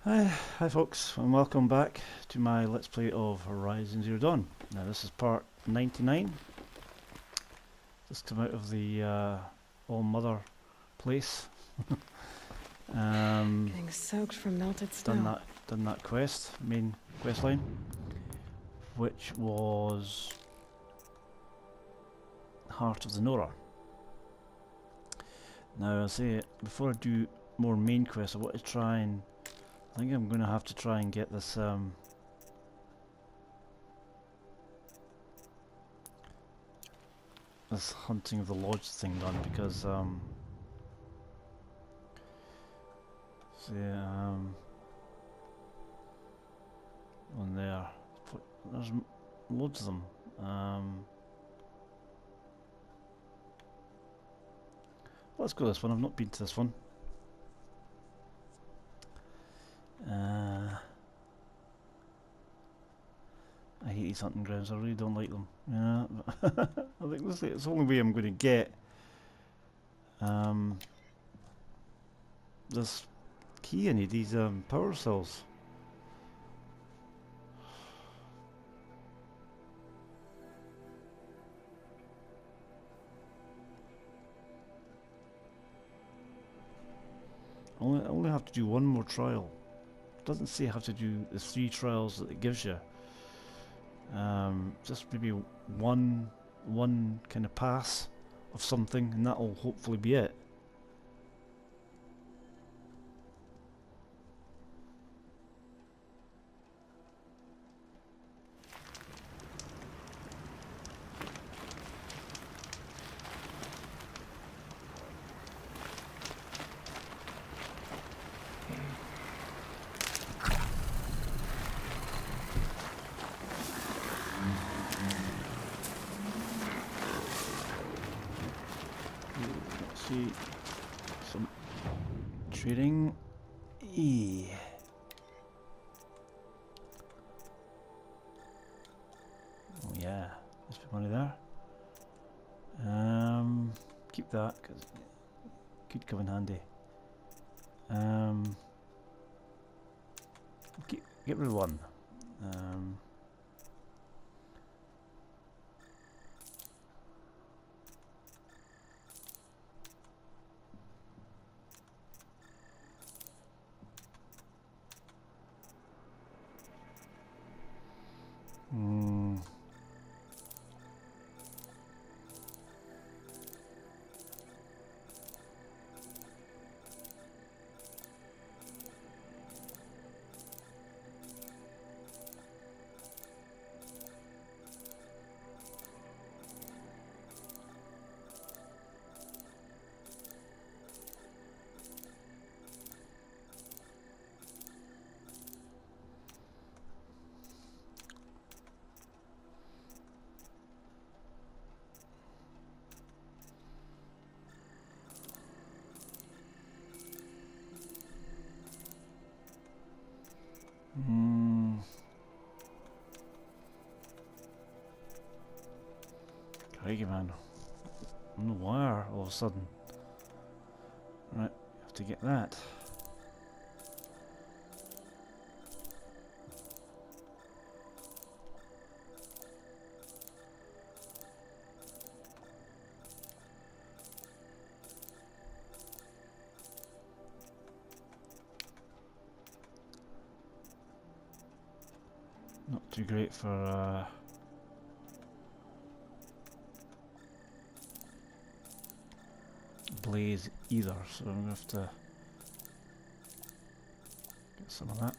Hi folks, and welcome back to my Let's Play of Horizon Zero Dawn. Now this is part 99. Just come out of the All Mother place. Getting soaked from melted snow. Done that quest, main quest line, which was Heart of the Nora. Now I say, before I do more main quests, I want to try and I think I'm going to have to try and get this this hunting of the lodge thing done, because see, on there, there's loads of them. Let's go this one. I've not been to this one. I hate these hunting grounds. I really don't like them. Yeah, I think this is the only way I'm going to get this key I need, these power cells. I only have to do one more trial. It doesn't say I have to do the 3 trials that it gives you. Just maybe one kind of pass of something, and that'll hopefully be it. Let's see, some trading. Oh yeah, there's money there. Keep that because it could come in handy. Get rid of one. Crikey man, on the wire all of a sudden. Right, have to get that. Not too great for blaze either, so I'm gonna have to get some of that.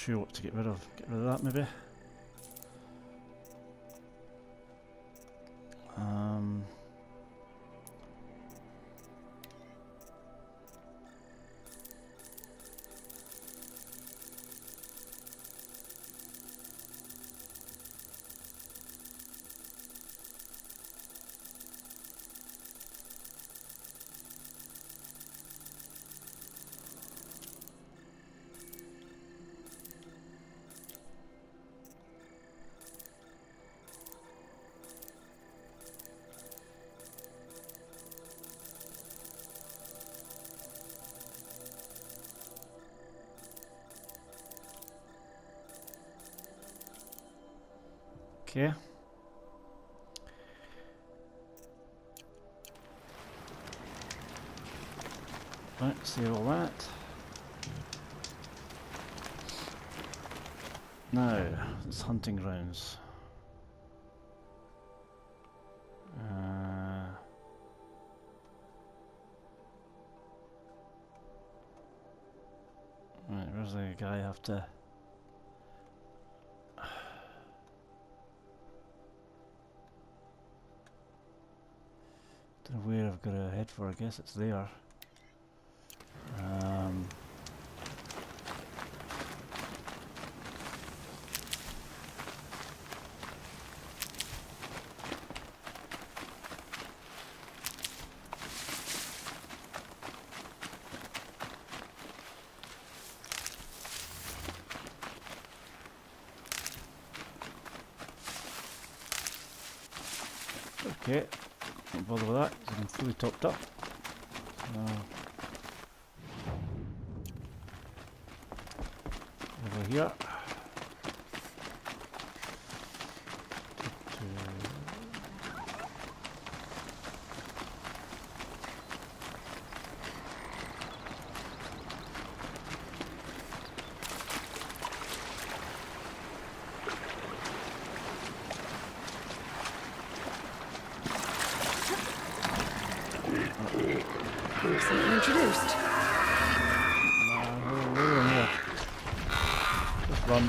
sure what to get rid of. Get rid of that maybe. Okay. Right, save all that. Now, it's hunting grounds. Right, where's the guy I have to... Don't know where I've got to head for, I guess it's there. Okay, don't bother with that because I'm fully topped up. Over here. Something introduced. We're in here. Just run.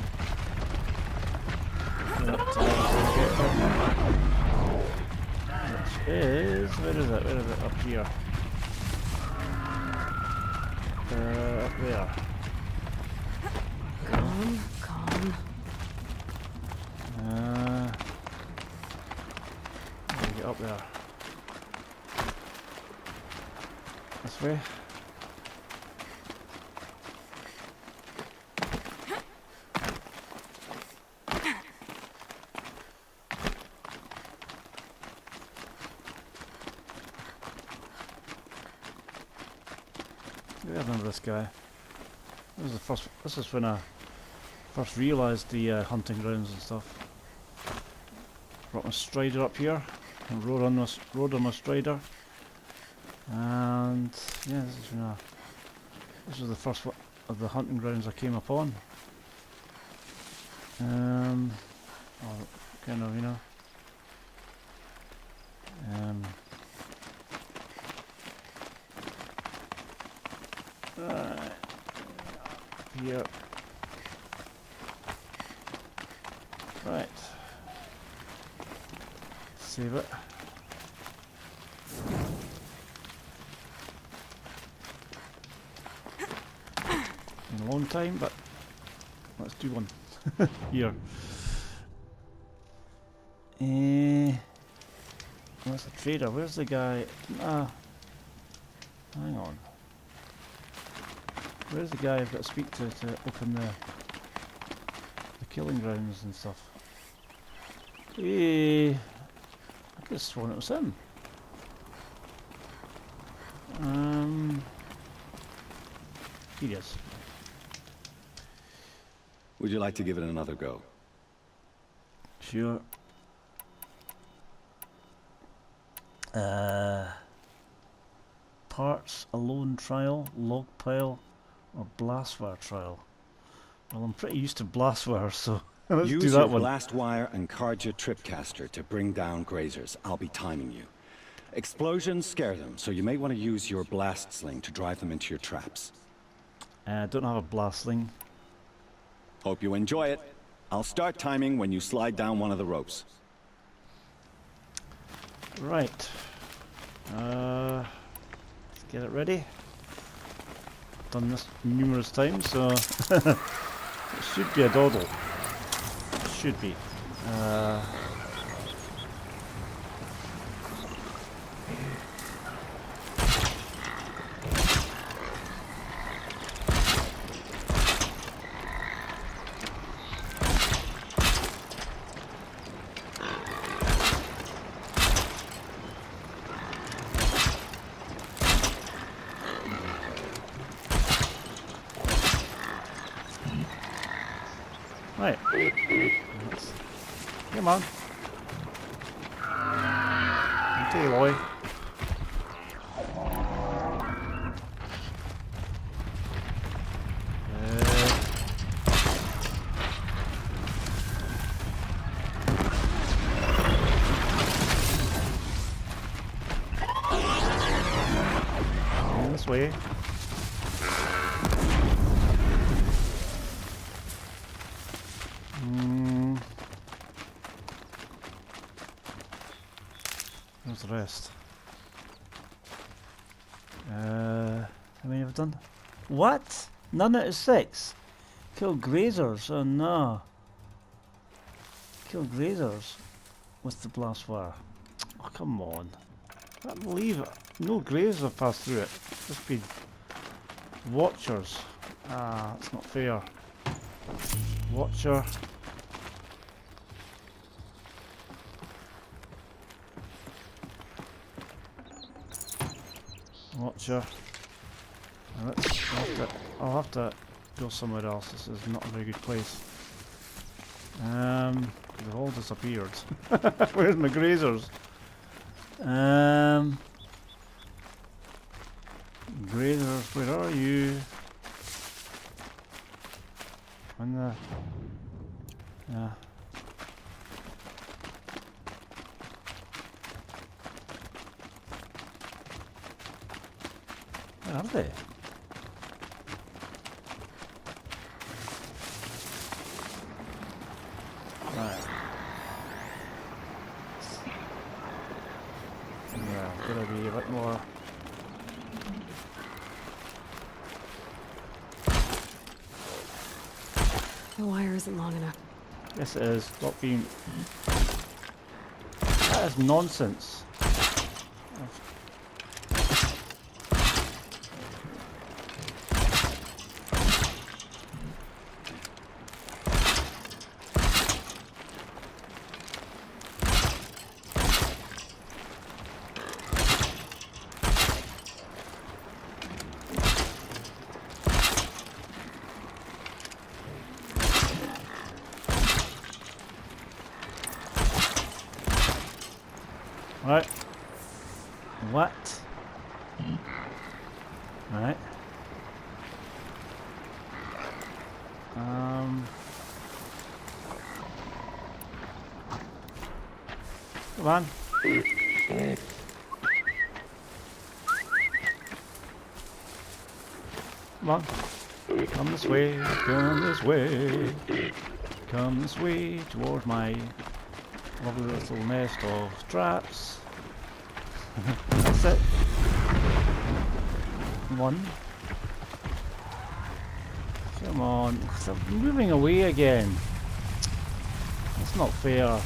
Which is... where is it? Where is it? Up here. Up there. Calm, calm. How do we get up there? This way. I remember this guy. This is the first. This is when I first realised the hunting grounds and stuff. Brought my strider up here and rode on my strider. And yeah, this was the first one of the hunting grounds I came upon. Kind of, you know. Right, here. Right. Save it. A long time, but let's do one here. Where's the trader? Where's the guy? Hang on. Where's the guy I've got to speak to open the killing grounds and stuff? I could have sworn it was him. Here he is. Would you like to give it another go? Sure. Parts, alone trial, log pile, or blastwire trial. Well, I'm pretty used to blastwire, so let's do that one. Use your blast wire and Carja tripcaster to bring down grazers. I'll be timing you. Explosions scare them, so you may want to use your blast sling to drive them into your traps. I don't have a blast sling. Hope you enjoy it. I'll start timing when you slide down one of the ropes. Right. Let's get it ready. Done this numerous times, so it should be a doddle. Should be. Right. Come on. Okay, Aloy. This way. Where's the rest? How many have I done? What? None out of 6? Kill grazers? Oh no. Kill grazers with the blast fire. Oh come on. I can't believe it. No grazers have passed through it. Just been watchers. Ah, that's not fair. Watcher. Watcher. I'll have to go somewhere else. This is not a very good place. They've all disappeared. Where's my grazers? Grazers, where are you? On the... Yeah. Where are they? Right. Yeah, gotta be a bit more. The wire isn't long enough. Yes, it is. Stop being. That is nonsense. Right. What? Right. Come on. Come on. Come this way. Come this way. Come this way towards my lovely little nest of traps. That's it. One. Come on. They're moving away again. That's not fair. Right,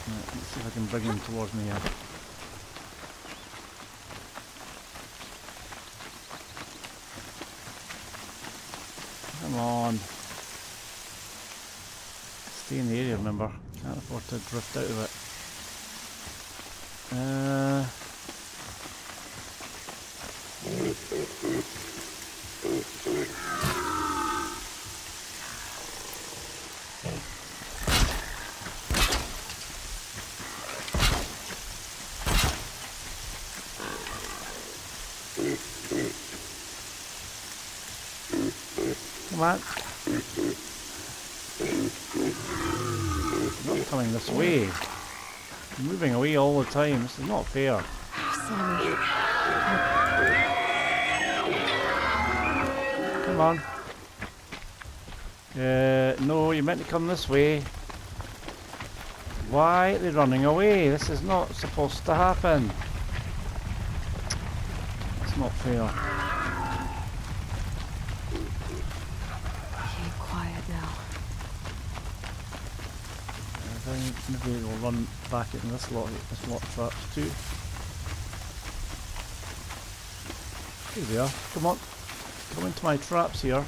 let's see if I can bring him towards me here. Come on. Stay in the area, remember. Can't afford to drift out of it. Come on. Not coming this way. Moving away all the time. This is not fair. Sammy. Come on. No, you're meant to come this way. Why are they running away? This is not supposed to happen. It's not fair. Okay, quiet now. I think maybe we'll run back in this lot of traps too. Here we are. Come on. Come into my traps here.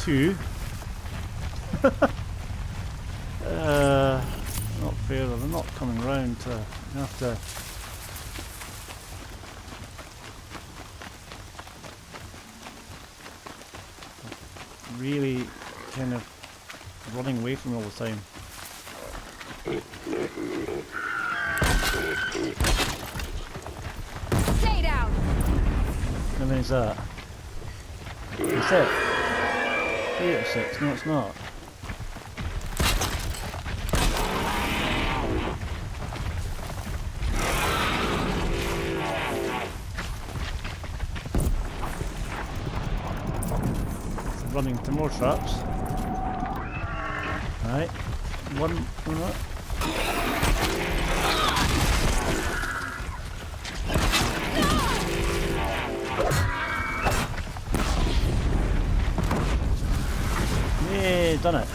Two. Not fair, they're not coming round to. You have to. Really kind of running away from me all the time. Stay down! How many is that? That's it. 8 or 6, no it's not. It's running to more traps. Right, one that. Yeah, done it.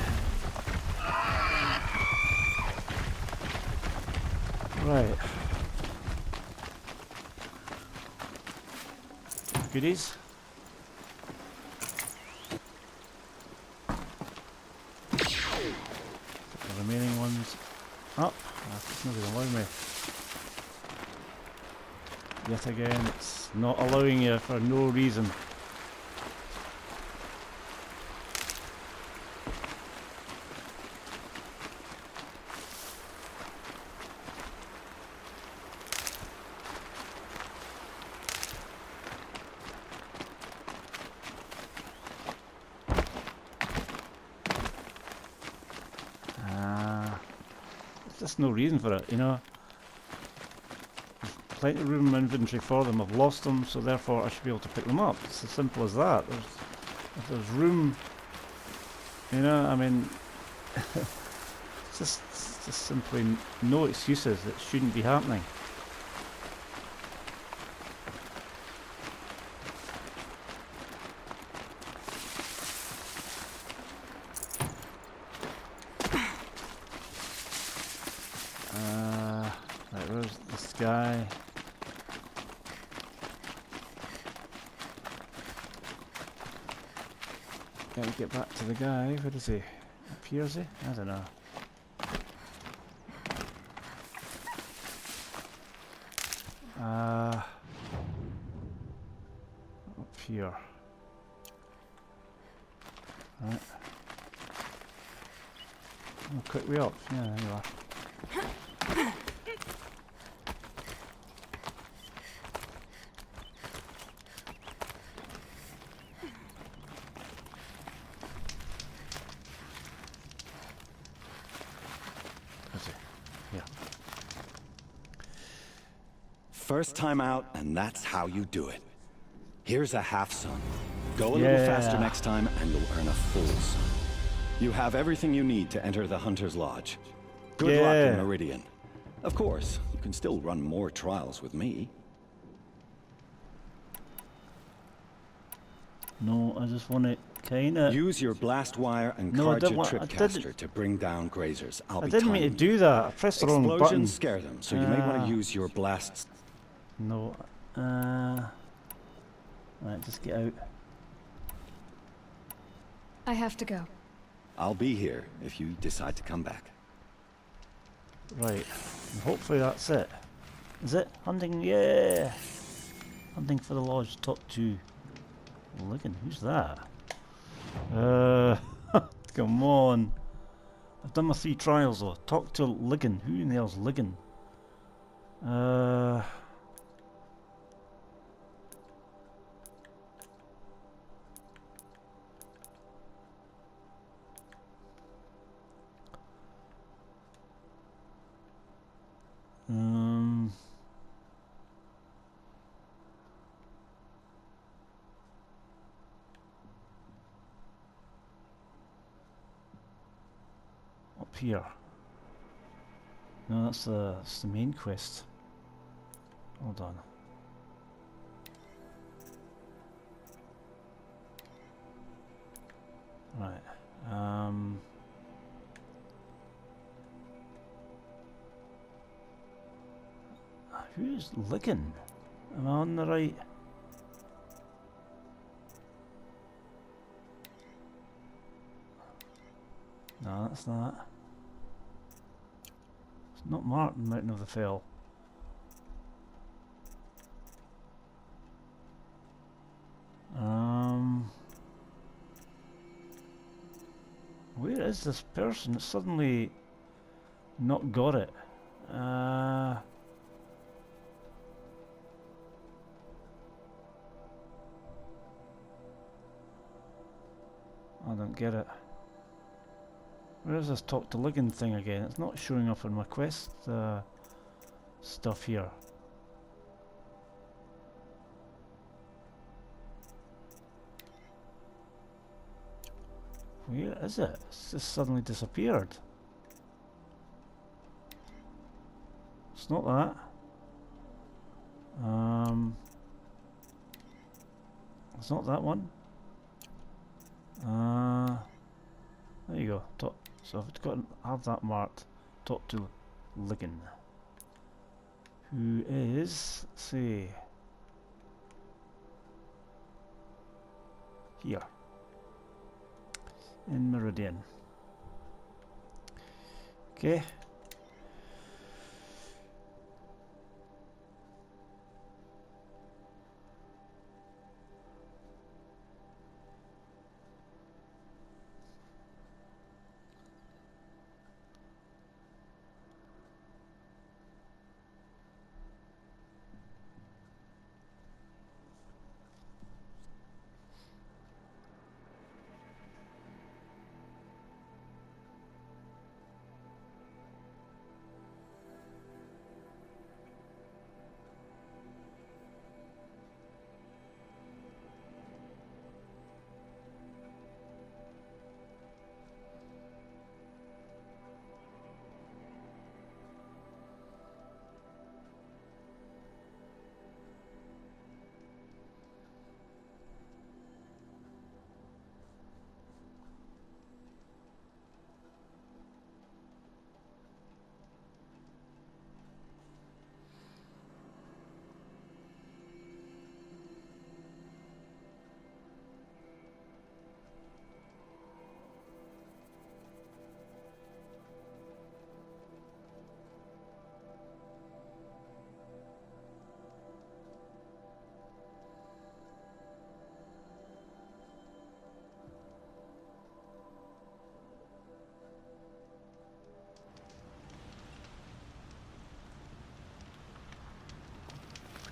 Right. Goodies. Put the remaining ones up. It's not going to allow me. Yet again, it's not allowing you for no reason. There's no reason for it, you know. There's plenty of room in my inventory for them. I've lost them, so therefore I should be able to pick them up. It's as simple as that. If there's room, you know, I mean, it's just simply no excuses. It shouldn't be happening. Right, where's this guy? Gotta get back to the guy. Where is he? Up here, is he? I don't know. Up here. Right. Oh, quick way up. Yeah, there you are. First time out, and that's how you do it. Here's a half sun. Go a little faster next time, and you'll earn a full sun. You have everything you need to enter the Hunter's Lodge. Good luck in Meridian. Of course, you can still run more trials with me. No, I just want to kinda... Use your blast wire and Carja tripcaster to bring down grazers. I didn't mean to do that. I pressed the wrong button. Explosions scare them, so you may want to use your blasts. No. Right, just get out. I have to go. I'll be here if you decide to come back. Right. And hopefully that's it. Is it? Hunting, yeah! Hunting for the lodge, top 2. Looking, who's that? Come on. I've done my 3 trials though. Talk to Ligon. Who in the hell's Ligon? Up here. No, that's the main quest. Hold on. Right. Who's Ligon? Am I on the right? No, that's not. It's not Martin, Mountain of the Fell. Where is this person? It's suddenly not got it. I don't get it. Where is this talk to Ligon thing again? It's not showing up on my quest stuff here. Where is it? It's just suddenly disappeared. It's not that. It's not that one. There you go. Talk. So I've got to have that marked. Talk to Ligon, who is, let's see, here in Meridian. Okay.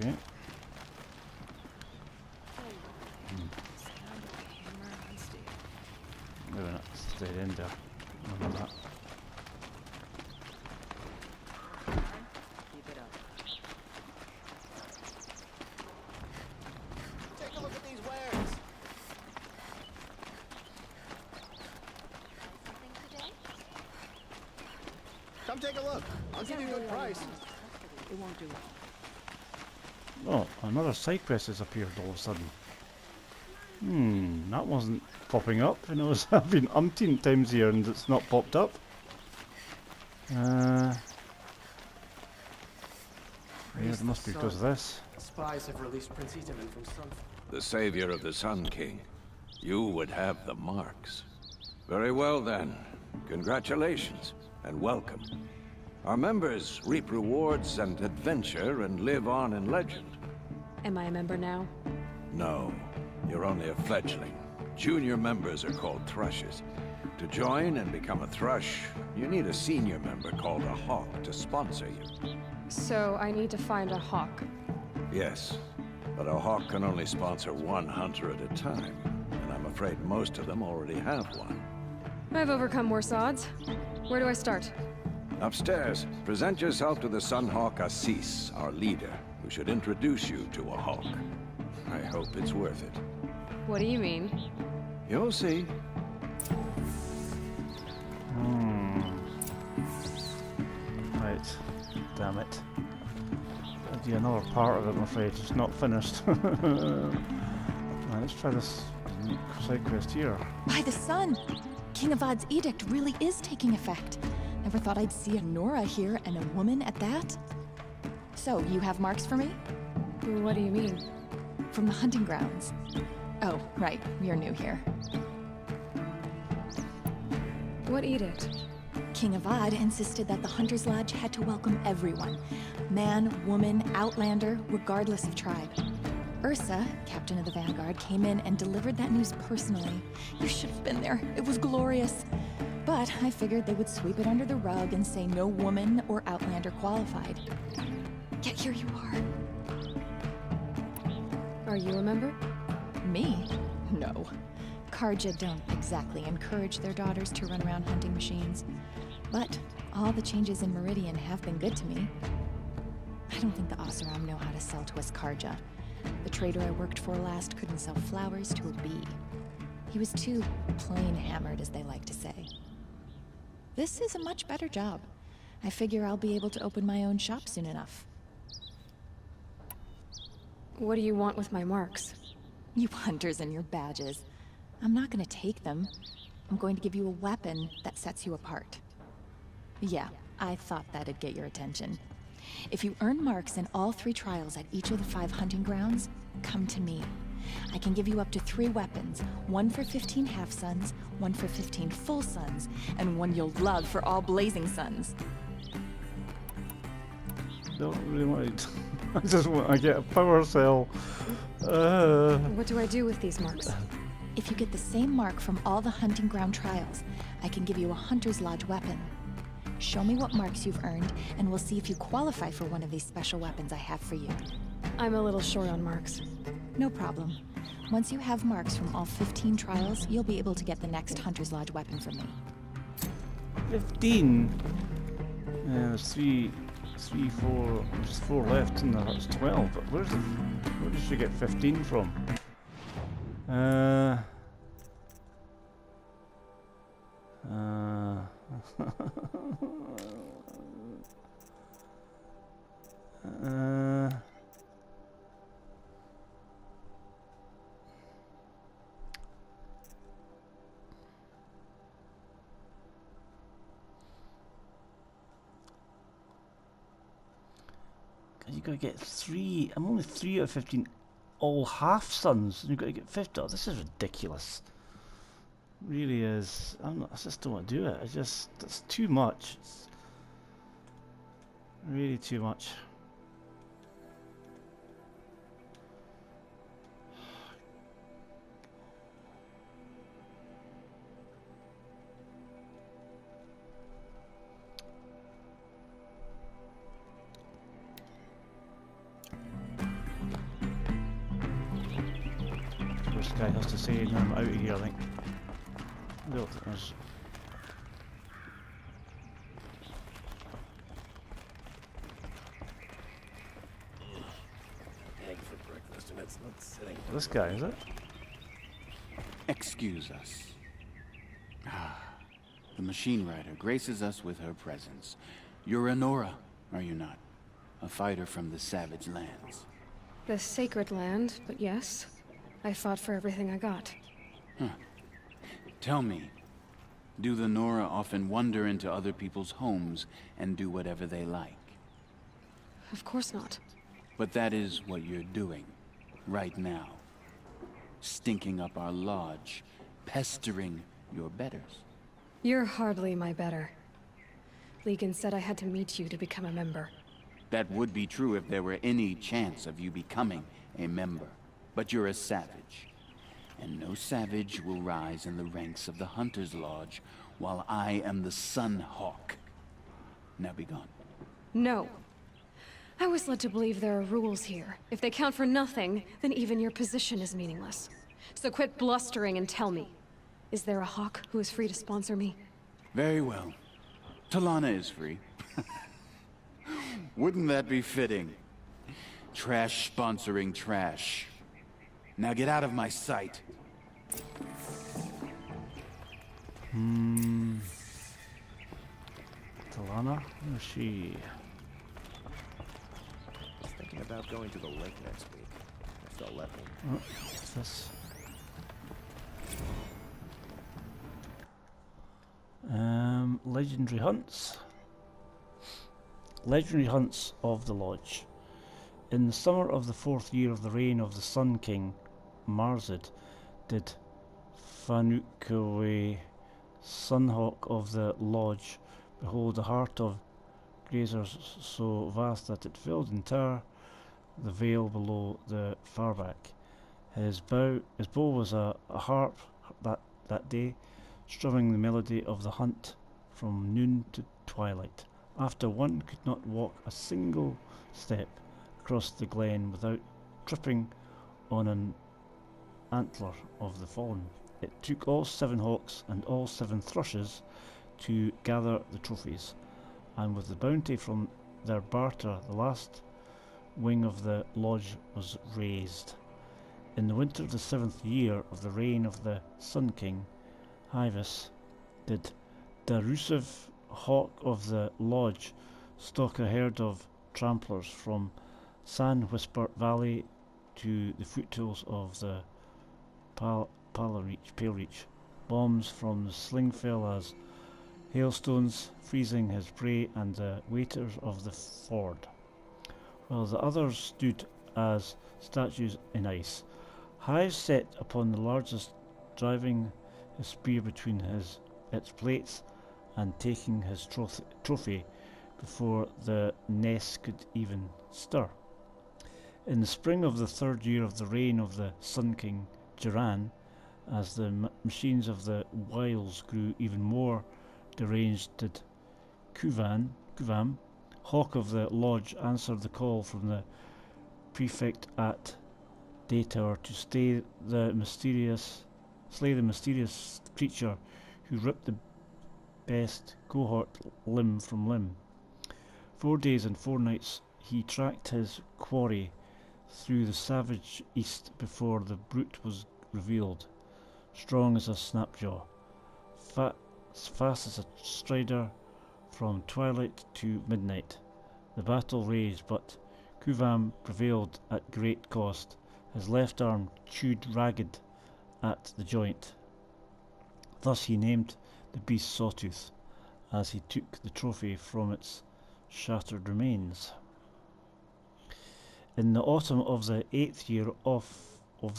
Okay. Maybe not straight in there. Remember that. Keep it up. Take a look at these wares. Come take a look. I'll give you a good price. It won't do. Oh, another side quest has appeared all of a sudden. That wasn't popping up. I know I've been umpteen times here and it's not popped up. Yeah, it must be because of this. Spies have released Prince Itaman from Sun. The savior of the Sun King. You would have the marks. Very well then. Congratulations and welcome. Our members reap rewards and adventure and live on in legend. Am I a member now? No, you're only a fledgling. Junior members are called thrushes. To join and become a thrush, you need a senior member called a hawk to sponsor you. So I need to find a hawk. Yes, but a hawk can only sponsor one hunter at a time, and I'm afraid most of them already have one. I've overcome worse odds. Where do I start? Upstairs, present yourself to the Sunhawk Assis, our leader, who should introduce you to a hawk. I hope it's worth it. What do you mean? You'll see. Right. Damn it. I'll do another part of it, I'm afraid. It's not finished. Right, let's try this side quest here. By the sun! King Avad's edict really is taking effect. Never thought I'd see a Nora here, and a woman at that. So, you have marks for me? What do you mean? From the hunting grounds. Oh, right. You're new here. What edict? King Avad insisted that the Hunter's Lodge had to welcome everyone. Man, woman, outlander, regardless of tribe. Ursa, captain of the Vanguard, came in and delivered that news personally. You should have been there. It was glorious. But I figured they would sweep it under the rug and say no woman or outlander qualified. Yet here you are. Are you a member? Me? No. Karja don't exactly encourage their daughters to run around hunting machines. But all the changes in Meridian have been good to me. I don't think the Oseram know how to sell to us Karja. The trader I worked for last couldn't sell flowers to a bee. He was too plain hammered, as they like to say. This is a much better job. I figure I'll be able to open my own shop soon enough. What do you want with my marks? You hunters and your badges. I'm not gonna take them. I'm going to give you a weapon that sets you apart. Yeah, I thought that'd get your attention. If you earn marks in all 3 trials at each of the 5 hunting grounds, come to me. I can give you up to 3 weapons, one for 15 half-suns, one for 15 full suns, and one you'll love for all blazing suns. Don't really want it. I just want to get a power cell. What do I do with these marks? If you get the same mark from all the hunting ground trials, I can give you a Hunter's Lodge weapon. Show me what marks you've earned, and we'll see if you qualify for one of these special weapons I have for you. I'm a little short on marks. No problem. Once you have marks from all 15 trials, you'll be able to get the next Hunter's Lodge weapon from me. 15? Yeah, there's 4. There's 4 left, and there's 12. But where did she get 15 from? You gotta get 3. I'm only 3 out of 15. All half suns, and you've got to get 50. Oh, this is ridiculous. It really is. I just don't want to do it. It's too much. It's really too much. This guy has to say, and I'm out of here, I think. Look, there's... Egg for breakfast, and it's not sitting. This guy, is it? Excuse us. The machine rider graces us with her presence. You're a Nora, are you not? A fighter from the savage lands. The sacred land, but yes. I fought for everything I got. Tell me, do the Nora often wander into other people's homes and do whatever they like? Of course not. But that is what you're doing, right now. Stinking up our lodge, pestering your betters. You're hardly my better. Legan said I had to meet you to become a member. That would be true if there were any chance of you becoming a member. But you're a savage. And no savage will rise in the ranks of the Hunter's Lodge while I am the Sun Hawk. Now be gone. No. I was led to believe there are rules here. If they count for nothing, then even your position is meaningless. So quit blustering and tell me. Is there a hawk who is free to sponsor me? Very well. Talana is free. Wouldn't that be fitting? Trash sponsoring trash. Now get out of my sight. Talana? Where's she? I was thinking about going to the lake next week. If they'll let me. Oh, what's this? Legendary hunts. Legendary hunts of the Lodge. In the summer of the 4th year of the reign of the Sun King, Marzid, did Fanukawe, Sunhawk of the Lodge, behold a heart of grazers so vast that it filled entire the vale below the farback. His bow was a harp that day, strumming the melody of the hunt from noon to twilight. After one could not walk a single step across the glen without tripping on an antler of the fallen. It took all 7 hawks and all 7 thrushes to gather the trophies, and with the bounty from their barter the last wing of the lodge was raised. In the winter of the 7th year of the reign of the Sun King, Hyvis, did Darusiv, hawk of the lodge, stalk a herd of tramplers from Sand Whisper Valley to the foothills of the Pale Reach. Bombs from the sling fell as hailstones, freezing his prey and the waiters of the ford, while the others stood as statues in ice. Hyves set upon the largest, driving his spear between its plates and taking his trophy before the nest could even stir. In the spring of the 3rd year of the reign of the Sun King Jiran, as the machines of the wiles grew even more deranged, did Kuvam, hawk of the lodge, answered the call from the prefect at Daytower to slay the mysterious creature who ripped the best cohort limb from limb. 4 days and 4 nights he tracked his quarry through the savage east before the brute was revealed, strong as a snapjaw, fast as a strider from twilight to midnight. The battle raged, but Kuvam prevailed at great cost, his left arm chewed ragged at the joint. Thus he named the beast Sawtooth, as he took the trophy from its shattered remains. In the autumn of the 8th year of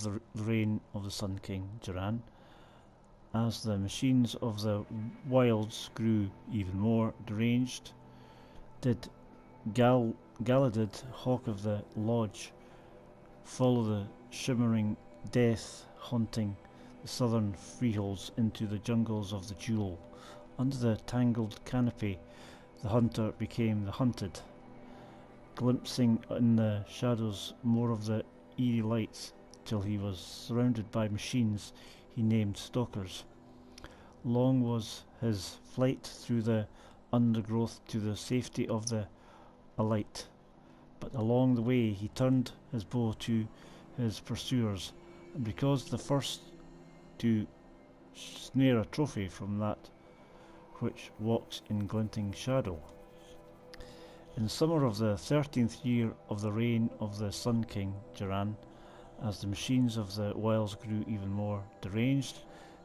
the reign of the Sun King Jiran, as the machines of the wilds grew even more deranged, did Galadid, hawk of the lodge, follow the shimmering death haunting the southern freeholds into the jungles of the Jewel. Under the tangled canopy the hunter became the hunted, glimpsing in the shadows more of the eerie lights till he was surrounded by machines he named stalkers. Long was his flight through the undergrowth to the safety of the alight, but along the way he turned his bow to his pursuers, and because the first to snare a trophy from that which walks in glinting shadow. In the summer of the 13th year of the reign of the Sun King Jiran, as the machines of the wilds grew even more deranged,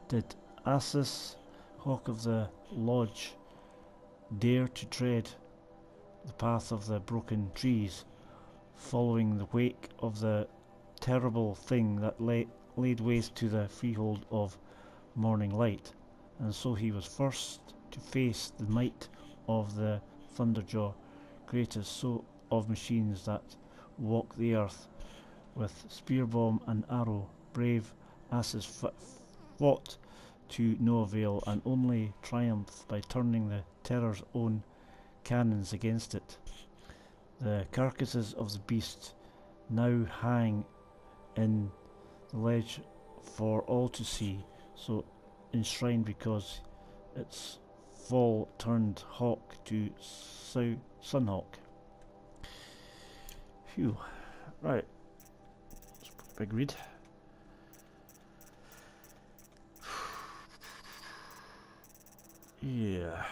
did Assis, hawk of the lodge, dare to tread the path of the broken trees, following the wake of the terrible thing that laid waste to the freehold of Morning Light, and so he was first to face the might of the Thunderjaw, greatest of machines that walk the earth, with spear bomb and arrow, brave asses fought to no avail and only triumphed by turning the Terror's own cannons against it. The carcasses of the beast now hang in the ledge for all to see, so enshrined because its fall turned hawk to sunhawk. Phew. Right. Big read. Yeah.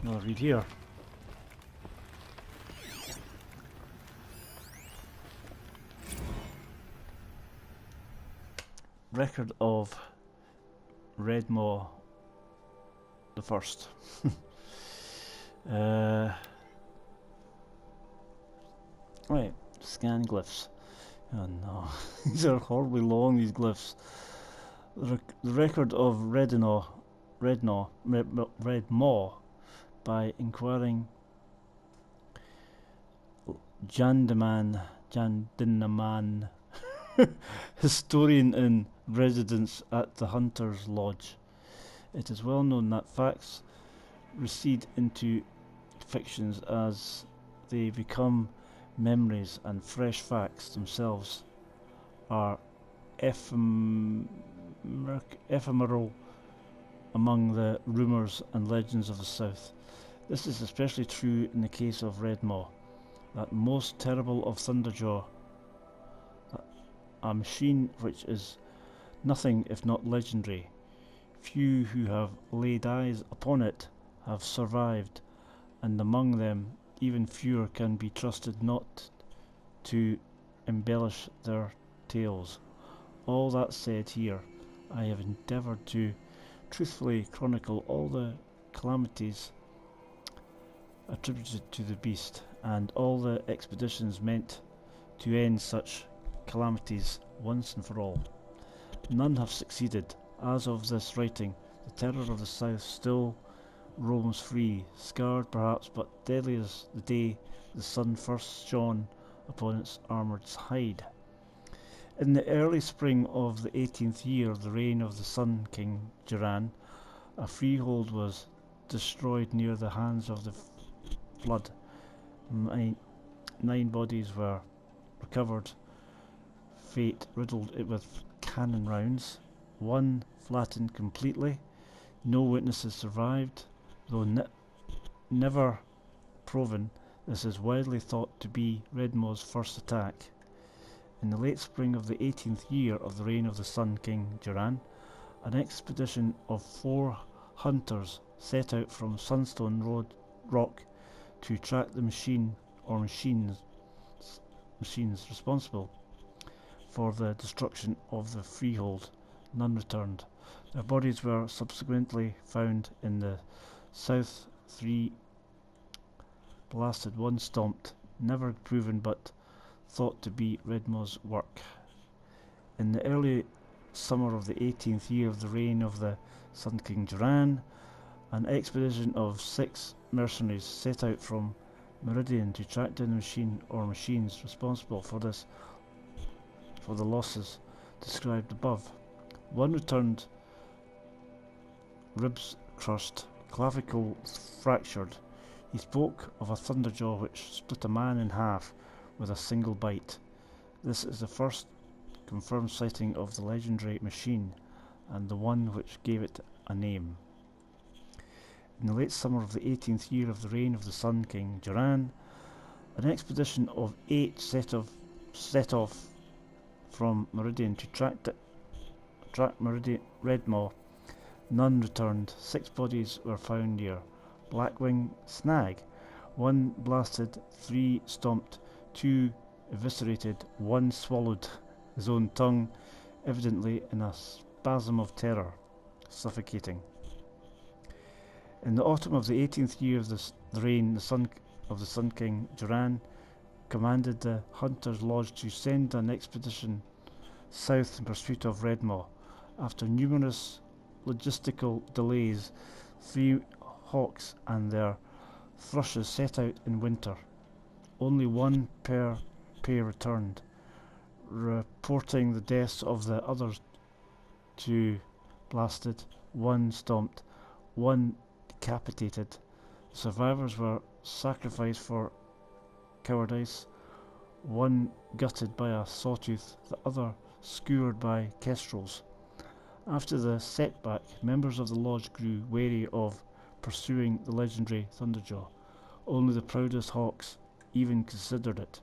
Another read here. Record of Redmaw the First. Right, scan glyphs. Oh no, these are horribly long, these glyphs. The record of Redmaw by inquiring Jandinaman, historian in residence at the Hunter's Lodge. It is well known that facts recede into fictions as they become memories, and fresh facts themselves are ephemeral among the rumours and legends of the South. This is especially true in the case of Redmaw, that most terrible of Thunderjaw, a machine which is nothing if not legendary. Few who have laid eyes upon it have survived, and among them even fewer can be trusted not to embellish their tales. All that said, here I have endeavoured to truthfully chronicle all the calamities attributed to the beast, and all the expeditions meant to end such calamities once and for all. None have succeeded. As of this writing, the terror of the South still roams free, scarred perhaps, but deadly as the day the sun first shone upon its armoured hide. In the early spring of the 18th year of the reign of the Sun King Jiran, a freehold was destroyed near the hands of the flood. 9 bodies were recovered. Fate riddled it with cannon rounds. One flattened completely. No witnesses survived, though never proven. This is widely thought to be Redmaw's first attack. In the late spring of the 18th year of the reign of the Sun King Jiran, an expedition of 4 hunters set out from Sunstone Rock to track the machines responsible for the destruction of the freehold. None returned. Their bodies were subsequently found in the south, 3 blasted, 1 stomped, never proven but thought to be Redmaw's work. In the early summer of the 18th year of the reign of the Sun King Jiran, an expedition of 6 mercenaries set out from Meridian to track down the machine or machines responsible for the losses described above. One returned, ribs crushed, clavicle fractured. He spoke of a thunderjaw which split a man in half with a single bite. This is the first confirmed sighting of the legendary machine, and the one which gave it a name. In the late summer of the 18th year of the reign of the Sun King Jiran, an expedition of 8 set off from Meridian to track Redmaw. None returned. 6 bodies were found near Blackwing Snag. 1 blasted, 3 stomped, 2 eviscerated, 1 swallowed his own tongue, evidently in a spasm of terror, suffocating. In the autumn of the 18th year of the reign, the Sun of the Sun King, Duran, commanded the Hunter's Lodge to send an expedition south in pursuit of Redmaw. After numerous logistical delays, 3 hawks and their thrushes set out in winter. Only one per pair returned, reporting the deaths of the others 2 blasted, 1 stomped, 1 decapitated. The survivors were sacrificed for cowardice, 1 gutted by a sawtooth, the other skewered by kestrels. After the setback, members of the lodge grew wary of pursuing the legendary Thunderjaw. Only the proudest hawks even considered it.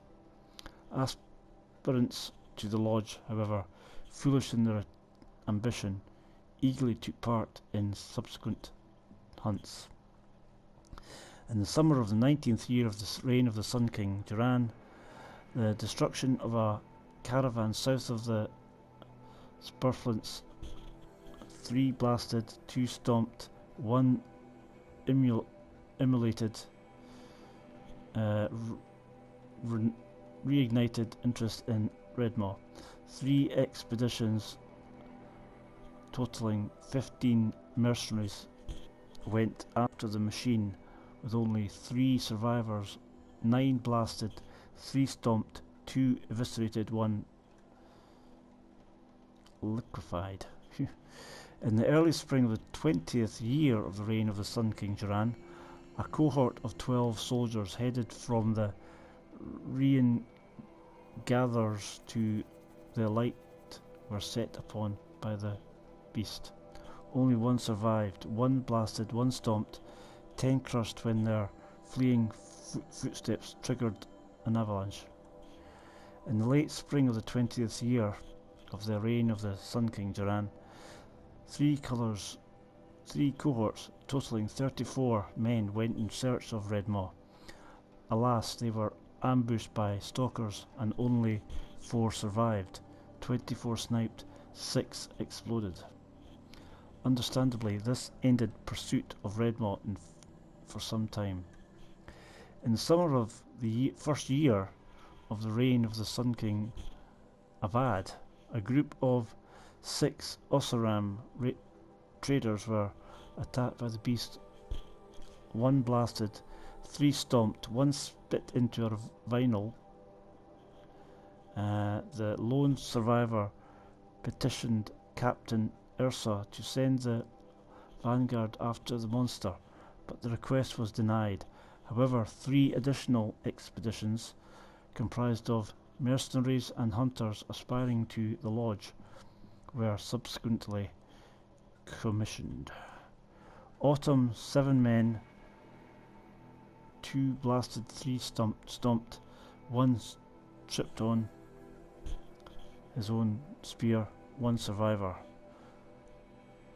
Aspirants to the lodge, however, foolish in their ambition, eagerly took part in subsequent hunts. In the summer of the 19th year of the reign of the Sun King, Duran, the destruction of a caravan south of the Spurflints, 3 blasted, 2 stomped, 1 immolated, reignited interest in Redmaw. 3 expeditions totaling 15 mercenaries went after the machine, with only 3 survivors, 9 blasted, 3 stomped, 2 eviscerated, 1 liquefied. In the early spring of the 20th year of the reign of the Sun King Duran, a cohort of 12 soldiers headed from the Rian gatherers to the light were set upon by the beast. Only 1 survived, 1 blasted, 1 stomped, 10 crushed when their fleeing footsteps triggered an avalanche. In the late spring of the 20th year of the reign of the Sun King Duran, 3 cohorts totaling 34 men went in search of Redmaw. Alas, they were ambushed by stalkers and only 4 survived. 24 sniped, 6 exploded. Understandably, this ended pursuit of Redmaw for some time. In the summer of the first year of the reign of the Sun King Avad, a group of 6 Oseram traders were attacked by the beast. 1 blasted, 3 stomped, 1 spit into a vinyl. The lone survivor petitioned Captain Ursa to send the vanguard after the monster, but the request was denied. However, 3 additional expeditions, comprised of mercenaries and hunters aspiring to the lodge, were subsequently commissioned. Autumn, 7 men, 2 blasted, 3 stomped, 1 tripped on his own spear, 1 survivor.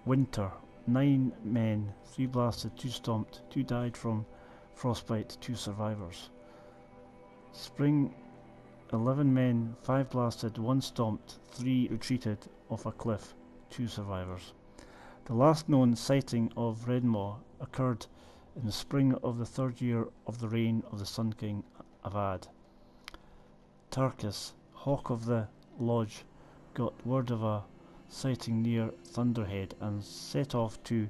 Winter, 9 men, 3 blasted, 2 stomped, 2 died from frostbite, 2 survivors. Spring, 11 men, 5 blasted, 1 stomped, 3 retreated off a cliff, 2 survivors. The last known sighting of Redmaw occurred in the spring of the 3rd year of the reign of the Sun King Avad. Tarkus, hawk of the lodge, got word of a sighting near Thunderhead and set off to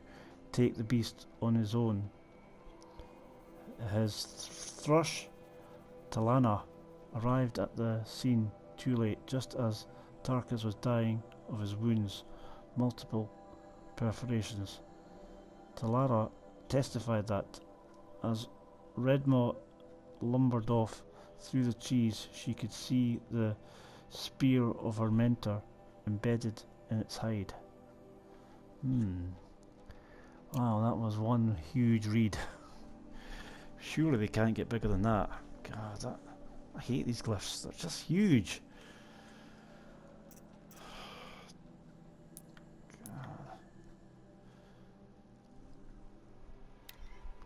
take the beast on his own. His thrush, Talana, arrived at the scene too late, just as Tarkus was dying of his wounds, multiple perforations. Talara testified that as Redmaw lumbered off through the trees, she could see the spear of her mentor embedded in its hide. Wow, that was one huge read. Surely they can't get bigger than that. God, I hate these glyphs. They're just huge. God.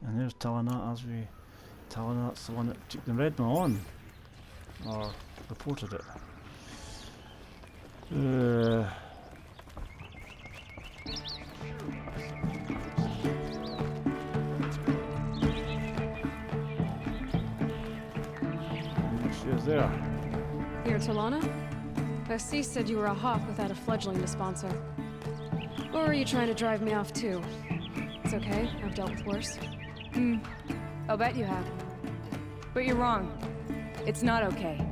And there's Talanat Talanat's the one that took the Redmaw on. Or reported it. Who's there? You're Talana? Bassi said you were a hawk without a fledgling to sponsor. Or are you trying to drive me off too? It's okay, I've dealt with worse. I'll bet you have. But you're wrong. It's not okay.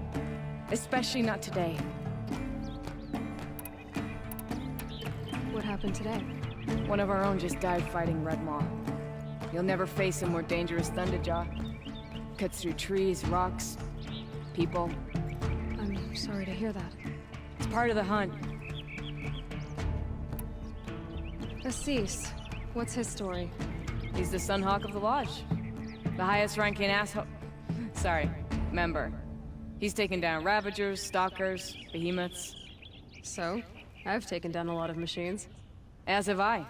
Especially not today. What happened today? One of our own just died fighting Red Maw. You'll never face a more dangerous Thunderjaw. Cuts through trees, rocks, people. I'm sorry to hear that. It's part of the hunt. Assis, what's his story? He's the Sunhawk of the Lodge. The highest ranking asshole... Sorry, member. He's taken down Ravagers, Stalkers, Behemoths. So, I've taken down a lot of machines. As have I.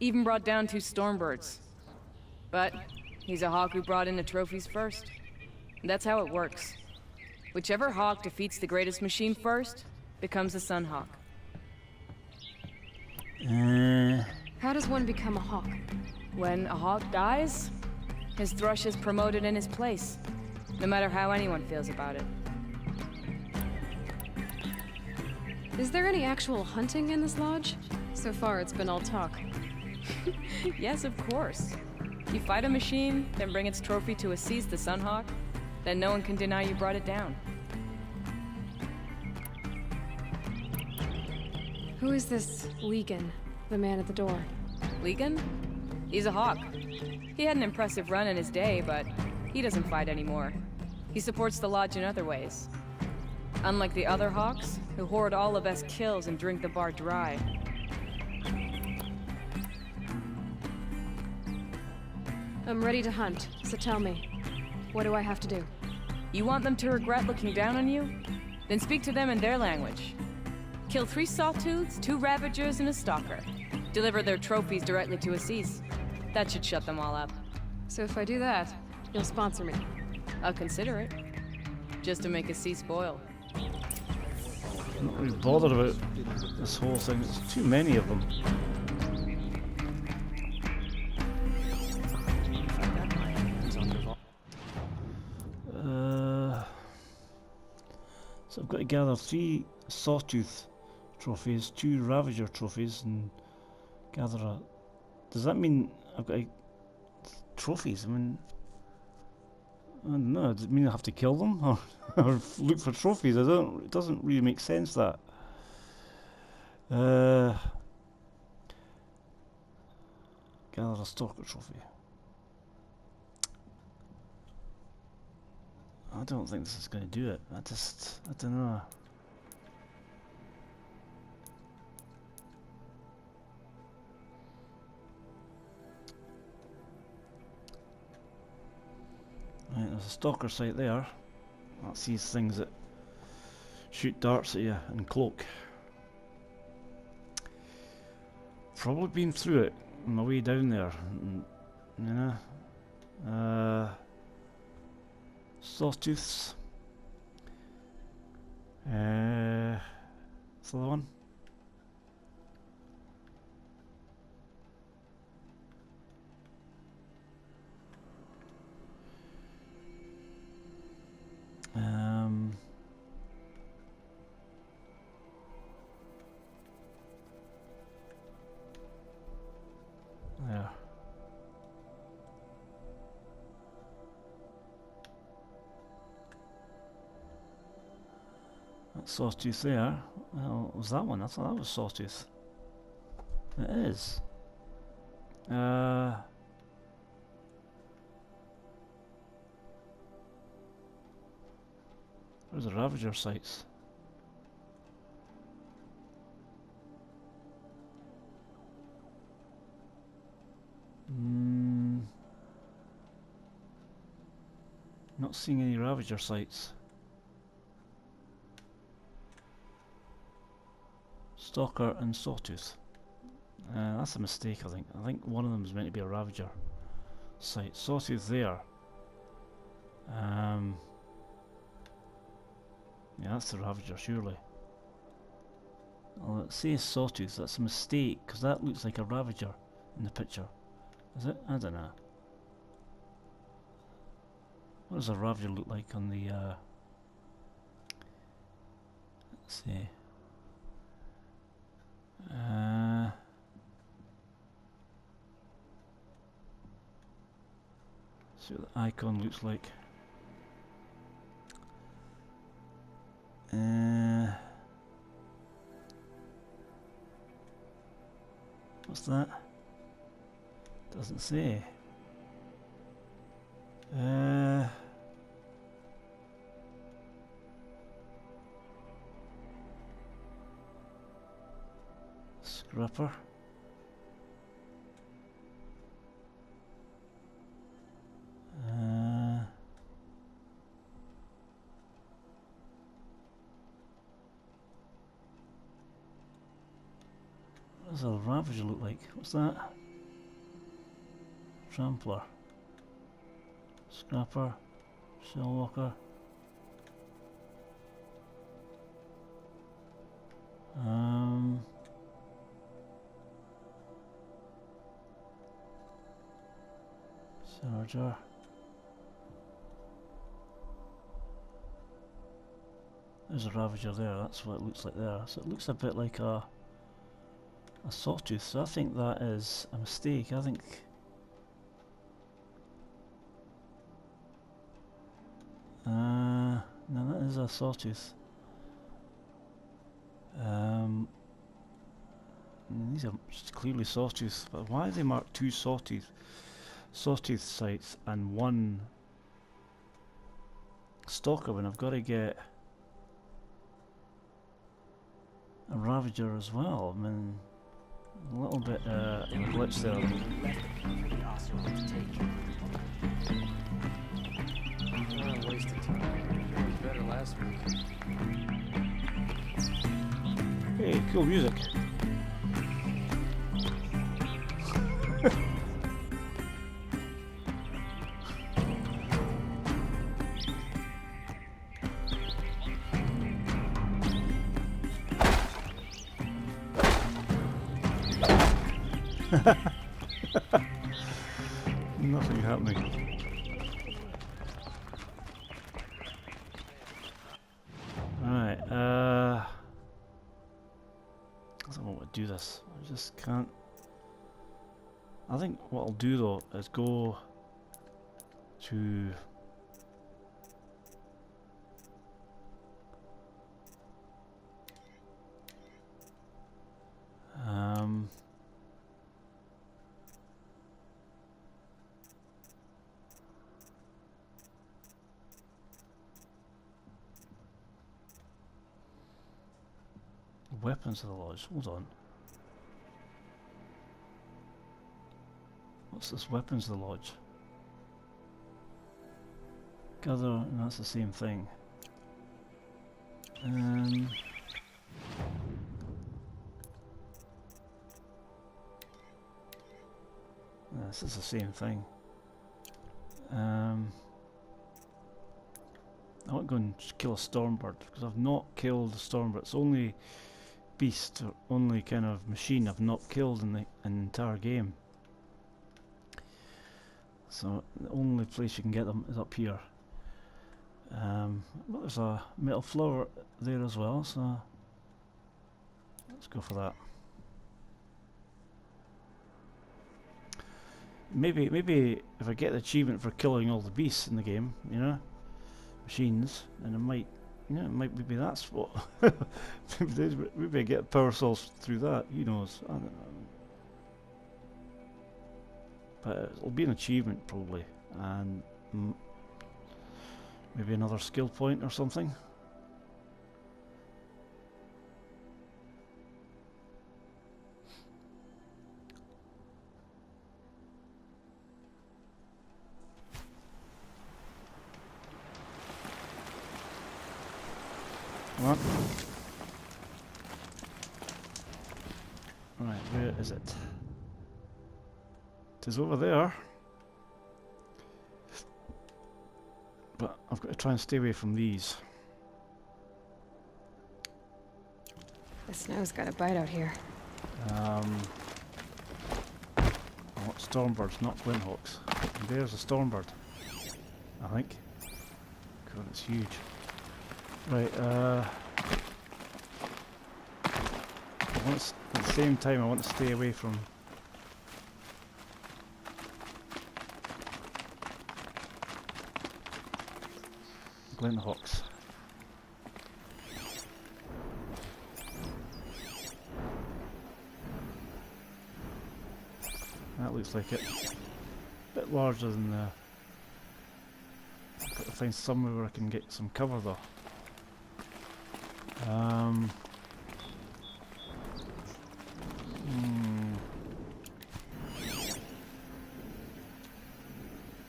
Even brought down 2 Stormbirds. But he's a hawk who brought in the trophies first. That's how it works. Whichever hawk defeats the greatest machine first, becomes a Sunhawk. How does one become a hawk? When a hawk dies, his thrush is promoted in his place, no matter how anyone feels about it. Is there any actual hunting in this lodge? So far, it's been all talk. Yes, of course. You fight a machine, then bring its trophy to Assis the Sunhawk, then no one can deny you brought it down. Who is this Legan, the man at the door? Legan? He's a hawk. He had an impressive run in his day, but he doesn't fight anymore. He supports the lodge in other ways. Unlike the other hawks, who hoard all of us kills and drink the bar dry. I'm ready to hunt, so tell me, what do I have to do? You want them to regret looking down on you? Then speak to them in their language. Kill 3 Sawtooths, 2 Ravagers, and a Stalker. Deliver their trophies directly to Assis. That should shut them all up. So if I do that, you'll sponsor me? I'll consider it. Just to make Assis spoil. I'm not really bothered about this whole thing. There's too many of them. So I've got to gather 3 Sawtooth trophies, 2 Ravager trophies, and gather a... Does that mean I've got trophies? I mean... I don't know, does it mean I have to kill them? Or look for trophies? It doesn't really make sense, that. Gather a Stalker trophy. I don't think this is going to do it. I don't know. Right, there's a Stalker site there. That's these things that shoot darts at you and cloak. Probably been through it on my way down there. You know? Sawtooths. That's the other one. There. That Sawtooth there. Well, was that one? I thought that was Sawtooth. It is. Where's the Ravager sites? Not seeing any Ravager sites. Stalker and Sawtooth. That's a mistake, I think. I think one of them is meant to be a Ravager site. Sawtooth there. Yeah, that's the Ravager, surely. Well, it says Sawtooth. That's a mistake, because that looks like a Ravager in the picture. Is it? I don't know. What does a Ravager look like on the Let's see. See what the icon looks like. What's that? Doesn't say. Scrapper. What does a Ravager look like? What's that? Trampler. Scrapper. Shellwalker. Charger. There's a Ravager there, that's what it looks like there. So it looks a bit like a Sawtooth, so I think that is a mistake. I think no, that is a Sawtooth. These are clearly Sawtooth, but why they mark two Sawtooth sites and one Stalker when I've got to get a Ravager as well? I mean, a little bit of a glitch there. Wasted time. It was better last week. Hey, cool music. Nothing happening. Right, I don't know what to do this. I just can't. I think what I'll do though is go to weapons of the lodge. Hold on. What's this weapons of the lodge? Gather, and that's the same thing. This is the same thing. I want to go and kill a Stormbird because I've not killed a Stormbird. It's only beast or only kind of machine I've not killed in the entire game. So the only place you can get them is up here. Well, there's a metal flower there as well, so let's go for that. Maybe if I get the achievement for killing all the beasts in the game, you know, machines, then it might, you know, maybe that's what. maybe I get power cells through that. Who knows? I don't know. But it'll be an achievement probably, and maybe another skill point or something. What? Right, where is it? It is over there. But I've got to try and stay away from these. The snow's got a bite out here. I want Stormbirds, not Flinthawks. And there's a Stormbird, I think. God, it's huge. Right, At the same time, I want to stay away from Glenhawks. That looks like it. A bit larger than the... I've got to find somewhere where I can get some cover though.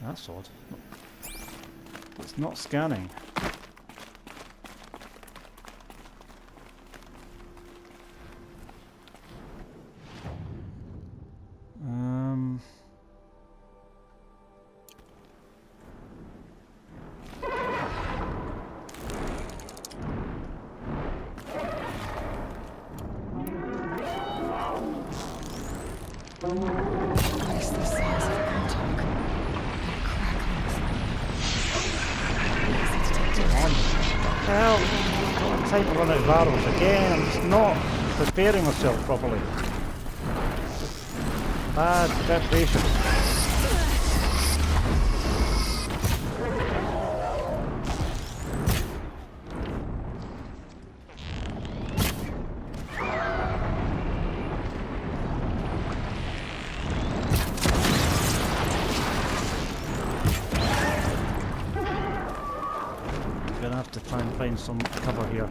That's odd. It's not scanning. It's the size of a bulldog. And a crack Hell, I've got time to run out of arrows again. I'm just not preparing myself properly. Bad preparation. Gonna have to try and find some cover here.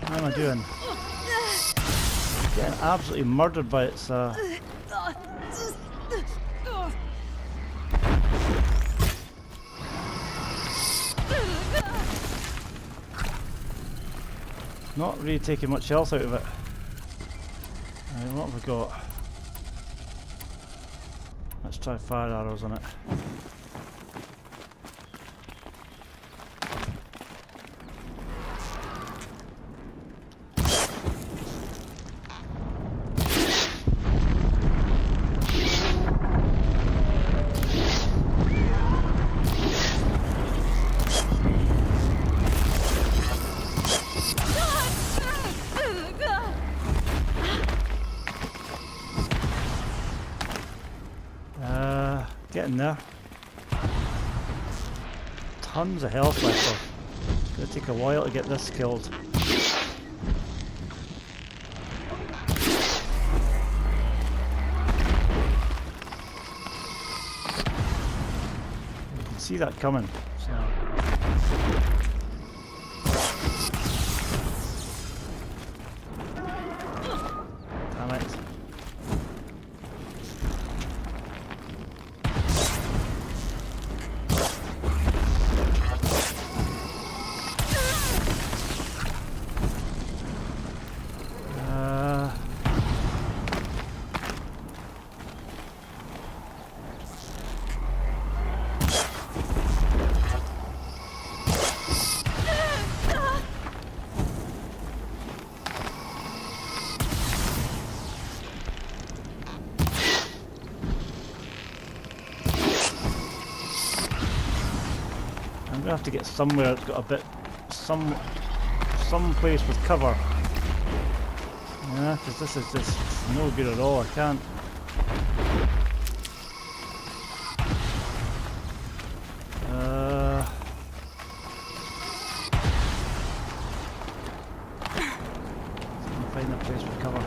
How am I doing? Getting absolutely murdered by its not really taking much health out of it. What have we got? Let's try fire arrows on it. Getting there. Tons of health left. It's going to take a while to get this killed. You can see that coming. So. Damn it. I'm gonna have to get somewhere that's got a bit, some place with cover. Yeah, because this is just no good at all. I can't. Find a place with cover.